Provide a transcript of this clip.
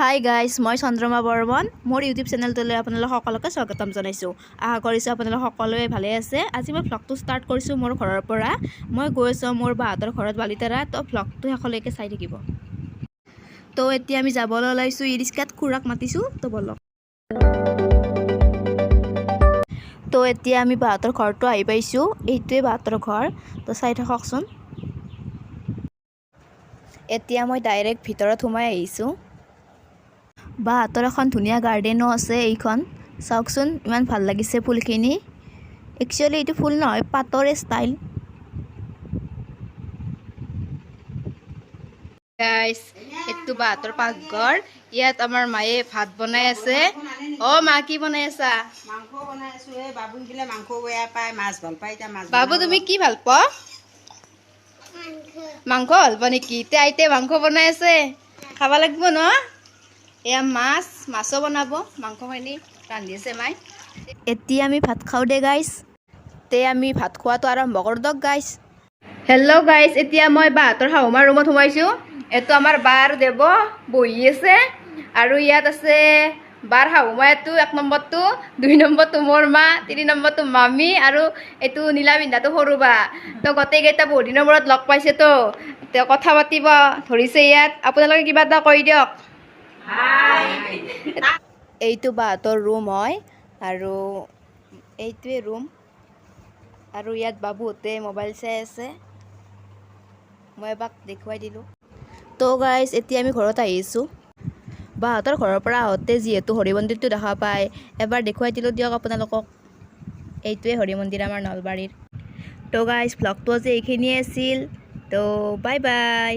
Hi guys, মই চন্দ্ৰমা বৰ্মন। মোৰ YouTube চেনেলটোলৈ আপোনালোক সকলোকে স্বাগতম জনাইছোঁ। আশা কৰিছোঁ আপোনালোক সকলোৱে ভালে আছে। আজি মই ভ্লগটো ষ্টাৰ্ট কৰিছোঁ মোৰ ঘৰৰ পৰা। মই গৈ আছোঁ মোৰ বাহঁতৰ ঘৰত বালিতাৰা। তো ভ্লগটো শেষলৈকে চাই থাকিব। তো এতিয়া আমি যাবলৈ ওলাইছোঁ ই ৰিক্সাত, খুৰাক মাতিছোঁ। তো বলক। তো এতিয়া আমি বাহঁতৰ ঘৰটো আহি পাইছোঁ। এইটোৱে বাহঁতৰ ঘৰ। তো চাই থাককচোন। এতিয়া মই ডাইৰেক্ট ভিতৰত সোমাই আহিছোঁ। বাহঁতৰ এখন ধুনীয়া গাৰ্ডেনো আছে। এইখন চাওকচোন, ইমান ভাল লাগিছে ফুলখিনি। একচুৱেলি এইটো ফুল নহয়, পাতৰে ষ্টাইল। গাইছ, এইটো বাহঁতৰ পাকঘৰ। ইয়াত আমাৰ মায়ে ভাত বনাই আছে। মা কি বনাই আছা? মাংস বনাই আছো। এই বাবু গিলে মাংস বেয়া পায়, মাছ ভাল পায়। এতিয়া মাছ বাবু তুমি কি ভাল পোৱা? মাংস ভাল পোৱা নেকি? এতিয়া আইতে মাংস বনাই আছে, খাব লাগিব ন? এয়া মাছো বনাব, মাংসখিনি ৰান্ধি আছে মাই। এতিয়া আমি ভাত খাওঁ দে গাইছ। আমি ভাত খোৱাটো আৰম্ভ কৰোঁ দিয়ক গাইছ। হেল্ল' গাইছ, এতিয়া মই বাহঁতৰ শাহুমাৰ ৰুমত সোমাইছোঁ। এইটো আমাৰ বা আৰু দেৱ বহি আছে। আৰু ইয়াত আছে বাৰ শাহুমাটো 1 নম্বৰটো, 2 নম্বৰটো মোৰ মা, 3 নম্বৰটো মামী, আৰু এইটো নীলা পিন্ধাটো সৰু বা। তো গোটেইকেইটা বহুত দিনৰ মূৰত লগ পাইছে। তো তেওঁ কথা পাতিব ধৰিছে ইয়াত। আপোনালোকে কিবা এটা কৈ দিয়ক। এইটো বাহঁতৰ ৰুম হয়, আৰু এইটোৱে ৰুম। আৰু ইয়াত বাবুহঁতে মোবাইল চাই আছে। মই এবাক দেখুৱাই দিলোঁ। তো গাইজ, এতিয়া আমি ঘৰত আহিছোঁ। বাহঁতৰ ঘৰৰ পৰা আহোঁতে যিহেতু হৰি মন্দিৰটো দেখা পায়, এবাৰ দেখুৱাই দিলোঁ দিয়ক আপোনালোকক। এইটোৱে হৰি মন্দিৰ আমাৰ নলবাৰীৰ। তো গাইজ, ভ্লগটো আজি এইখিনিয়ে আছিল। তো বাই বাই।